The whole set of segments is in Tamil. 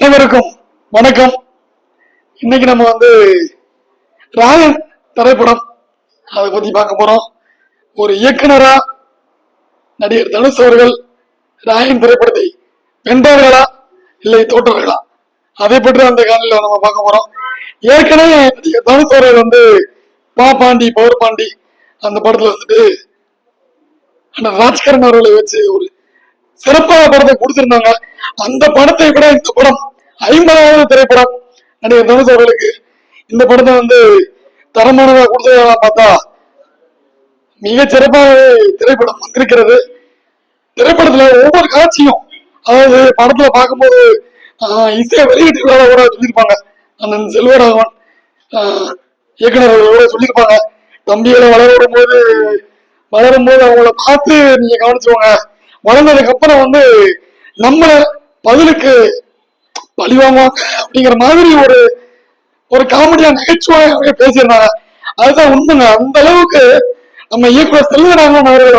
அனைவருக்கும் வணக்கம். இன்னைக்கு நம்ம ராயன் திரைப்படம் அதை பத்தி பார்க்க போறோம். ஒரு இயக்குனரா நடிகர் தனுஷ் அவர்கள் ராயன் திரைப்படத்தை வென்றவர்களா இல்லை தோற்றவர்களா, அதை பற்றி அந்த காலையில நம்ம பார்க்க போறோம். ஏற்கனவே நடிகர் தனுஷ் அவர்கள் பாண்டி பவர் பாண்டி அந்த படத்துல ராஜ்கரன் அவர்களை வச்சு ஒரு சிறப்பான படத்தை கொடுத்திருந்தாங்க. அந்த படத்தை விட இந்த படம் 50வது திரைப்படம் நடிகர் தனுஷ் அவர்களுக்கு. இந்த படத்தை தரமானதா கொடுத்ததா பார்த்தா மிக சிறப்பாகவே திரைப்படம் வந்திருக்கிறது. திரைப்படத்துல ஒவ்வொரு காட்சியும், அதாவது படத்துல பார்க்கும்போது இசையை வெளியீட்டு விழாவை கூட சொல்லியிருப்பாங்க. அந்த செல்வராகவன் இயக்குனர் கூட சொல்லியிருப்பாங்க, தம்பிகளை வளரும்போது அவங்கள பார்த்து நீங்க கவனிச்சுவாங்க, வளர்ந்ததுக்கு அப்புறம் நம்மள பதிலுக்கு பழிவாங்குவாங்க அப்படிங்கிற மாதிரி ஒரு காமெடியா நகைச்சுவையாக பேசியிருந்தாங்க. அதுதான் உண்மைங்க. அந்த அளவுக்கு நம்ம இயக்குனர் செல்வராகவன் அவர்கள்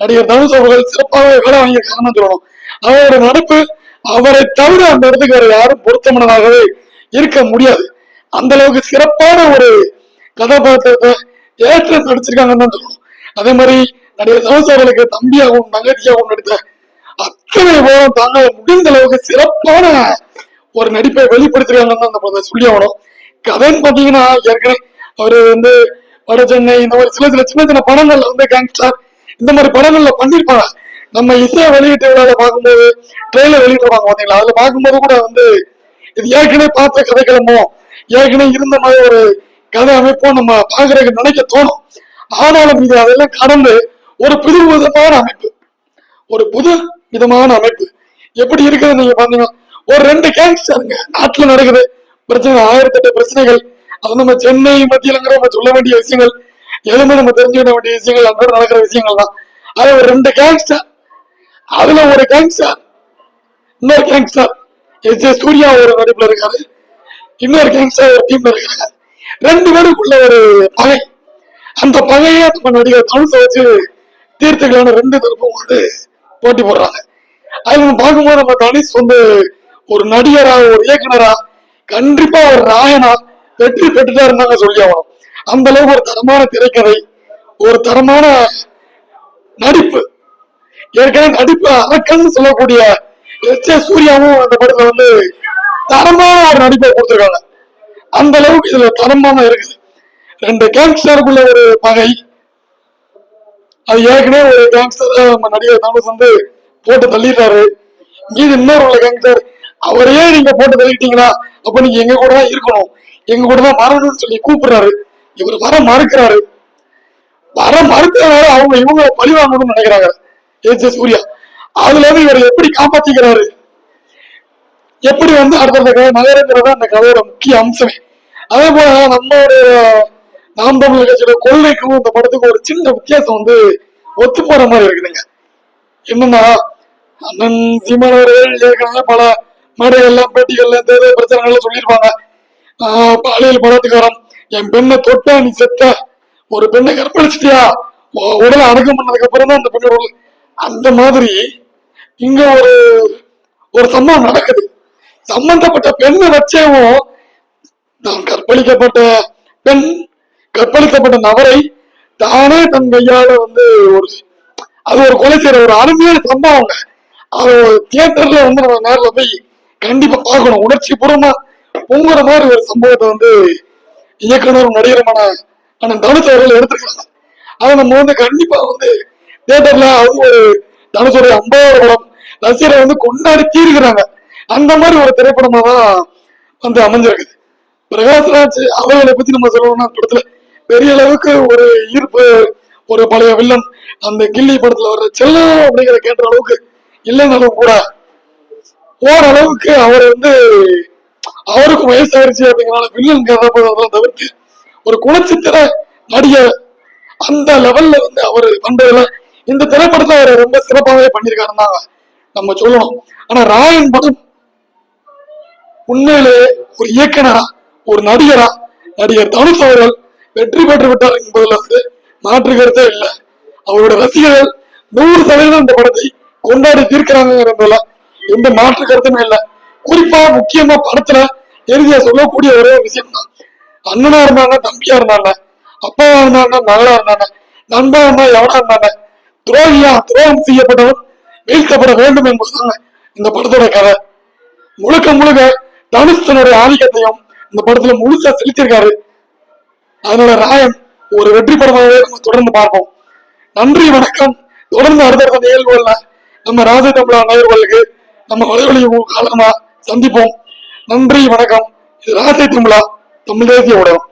நடிகர் தனுஷ் அவர்கள் சிறப்பாக வேலை வாங்கியிருக்காங்கன்னு சொல்லணும். அவரோட நடிப்பு, அவரை தவிர அந்த இடத்துக்கு வேற யாரும் பொருத்தமானதாகவே இருக்க முடியாது. அந்த அளவுக்கு சிறப்பான ஒரு கதாபாத்திரத்தை ஏற்று நடிச்சிருக்காங்கன்னு தான் சொல்லணும். அதே மாதிரி நடிகர் தனுஷ் அவர்களுக்கு தம்பியாகவும் தங்கச்சியாகவும் நடித்த அத்தனை பேரும் தாங்க முடிந்த அளவுக்கு சிறப்பான ஒரு நடிப்பை வெளிப்படுத்திருக்காங்கன்னு அந்த படத்தை சொல்லி ஆகணும். கதைன்னு பாத்தீங்கன்னா, ஏற்கனவே அவரு வட சென்னை இந்த மாதிரி சின்ன சின்ன படங்கள்ல கேங்ஸ்டர் இந்த மாதிரி படங்கள்ல பண்ணிருப்பாங்க. நம்ம இசையை வெளியிட்டு விழாத பார்க்கும்போது ட்ரெயிலர் வெளியிட்டுருவாங்க பாத்தீங்களா, அதுல பார்க்கும்போது கூட இது ஏற்கனவே பார்த்த கதைக்கிழமோ ஏற்கனவே இருந்த மாதிரி ஒரு கதை அமைப்போ நம்ம பாக்குறதுக்கு நினைக்க தோணும். ஆனாலும் இது அதெல்லாம் கடந்து ஒரு புது விதமான அமைப்பு எப்படி இருக்குது நீங்க பாத்தீங்கன்னா, ஒரு 2 கேங்ஸ்டருங்க நாட்டுல நடக்குது பிரச்சனை, 1008 பிரச்சனைகள். அது நம்ம சென்னை மத்தியில நம்ம சொல்ல வேண்டிய விஷயங்கள், எதுவுமே நம்ம தெரிஞ்சுக்க வேண்டிய விஷயங்கள், அங்க நடக்கிற விஷயங்கள் தான். அது ஒரு 2 கேங்ஸ்டர், அதுல ஒரு கேங்ஸ்டர் இன்னொரு கேங்ஸ்டர் சூர்யா ஒரு நடிப்புல இருக்காரு, இன்னொரு கேங்ஸ்டர் ஒரு டீம்ல இருக்காங்க. 2 பேருக்குள்ள ஒரு பகை. அந்த பகையை நம்ம நடிகர் தனுஷை வச்சு தீர்த்துக்கலான்னு 2 தரப்பும் போட்டி போடுறாங்க. அது நம்ம பார்க்கும்போது நம்ம தனுஷ் ஒரு நடிகரா ஒரு இயக்குனரா கண்டிப்பா ஒரு ராயனா வெற்றி பெற்றுட்டா இருந்தாங்க சொல்லி ஆகணும். அந்த அளவுக்கு ஒரு தரமான திரைக்கதை, ஒரு தரமான நடிப்பு. ஏற்கனவே நடிப்பு அரக்கன்னு சொல்லக்கூடிய சூர்யாவும் அந்த படத்துல தரமான ஒரு நடிப்பை கொடுத்திருக்காங்க. அந்த அளவுக்கு இதுல தரமான இருக்குது. 2 கேங்ஸ்டருக்குள்ள ஒரு பகை, அது ஏற்கனவே ஒரு கேங்ஸ்டர் நம்ம நடிகர் தனுஷ் போட்டு தள்ளிடுறாரு. மீது இன்னொரு கேங்ஸ்டர் அவரையே நீங்க போட்டு தள்ளிட்டீங்களா, அப்ப நீங்க எங்க கூட தான் இருக்கணும், எங்க கூட தான் வரணும்னு சொல்லி கூப்பிடுறாரு. இவர் வர மறுக்கிறாரு. வர மறுக்கிறனால இவங்க பழி வாங்கணும்னு நினைக்கிறாங்க சூர்யா. அதுல இவர் எப்படி காப்பாத்திக்கிறாரு, எப்படி அடுத்த கதை நகரங்கிறத அந்த கதையோட முக்கிய அம்சமே. அதே போல நாம் தமிழர் கட்சியோட கொள்கைக்கும் இந்த படத்துக்கு ஒரு சின்ன வித்தியாசம் ஒத்து போற மாதிரி இருக்குதுங்க. என்னன்னா, அண்ணன் சீமான் அவர்கள் ஏற்கனவே பல மேடைகள்ல பேட்டிகள்ல பிரச்சனைகள்ல சொல்லியிருப்பாங்க, பாலியல் பலாத்காரம், என் பெண்ணை தொட்ட நீ செத்த, ஒரு பெண்ணை கற்பழிச்சிட்டியா உடலை அடக்கம் பண்ணதுக்கு அப்புறம் தான் அந்த பெண்ணோட. அந்த மாதிரி இங்க ஒரு சம்பவம் நடக்குது. சம்பந்தப்பட்ட பெண்ணை வச்சேவும் தான் கற்பழிக்கப்பட்ட நபரை தானே தன் கையால அது ஒரு கொலை செய்யற ஒரு அருமையான சம்பவங்க. அது தியேட்டர்ல நம்ம நேரில் போய் கண்டிப்பா பார்க்கணும். உணர்ச்சி பூர்வமா பொங்குற மாதிரி ஒரு சம்பவத்தை இயக்குனரும் நடிகருமான தனுஷ் அவர்கள் எடுத்திருக்காங்க. அதை நம்ம கண்டிப்பா தியேட்டர்ல ஒரு தனுஷோட 50வது படம் ரசிகரை கொண்டாடி தீர்க்கிறாங்க. அந்த மாதிரி ஒரு திரைப்படமா தான் அமைஞ்சிருக்குது. பிரகாஷ்ராஜ் அவர்களை பத்தி நம்ம சொல்லணும்னா, படத்துல பெரிய அளவுக்கு ஒரு ஈர்ப்பு, ஒரு பழைய வில்லன் அந்த கில்லி படத்துல வர்ற செல்லம் அப்படிங்கிற கேட்ட அளவுக்கு இல்லைன்னாலும் கூட ஓரளவுக்கு அவர் அவருக்கு வயசாயிருச்சு அப்படிங்கிறனால வில்லன் கதாபாத்திரம் தவிர்த்து ஒரு குணச்சித்திர நடிகர் அந்த லெவல்ல அவர் பண்றதுல இந்த திரைப்படத்தை அவர் ரொம்ப சிறப்பாகவே பண்ணியிருக்காருன்னா நம்ம சொல்லணும். ஆனா ராயன் படம் உண்மையிலே ஒரு இயக்குனரா ஒரு நடிகரா நடிகர் தனுஷ் அவர்கள் வெற்றி பெற்று விட்டார் என்பதுல மாற்று கருத்தே இல்லை. அவரோட ரசிகர்கள் 100% இந்த படத்தை கொண்டாடி தீர்க்கிறாங்கிறதுல எந்த மாற்று கருத்துமே இல்லை. குறிப்பா முக்கியமா படத்துல எழுதிய சொல்லக்கூடிய ஒரே விஷயம் தான், அண்ணனா இருந்தாங்க, தம்பியா இருந்தாங்க, அப்பாவா இருந்தாங்க, மகளா இருந்தாங்க, நண்பா இருந்தா எவனா இருந்தாங்க, துரோகம் செய்யப்பட்டவன் வீழ்த்தப்பட வேண்டும் என்பதுதாங்க இந்த படத்தோட கதை. முழுக்க முழுக்க தனுஷ் தன்னுடைய ஆதிக்கத்தையும் இந்த படத்துல முழுசா செலுத்தியிருக்காரு. அதனால ராயன் ஒரு வெற்றி படமாகவே நம்ம தொடர்ந்து பார்ப்போம். நன்றி, வணக்கம். தொடர்ந்து அடுத்தடுத்த நிகழ்வுகள்ல நம்ம ராஜ தமிழா நேயர்களுக்கு நம்ம வலைவலி காலமா சந்திப்போம். நன்றி, வணக்கம். இது ராஜ தமிழா தமிழ் தேசிய ஊடகம்.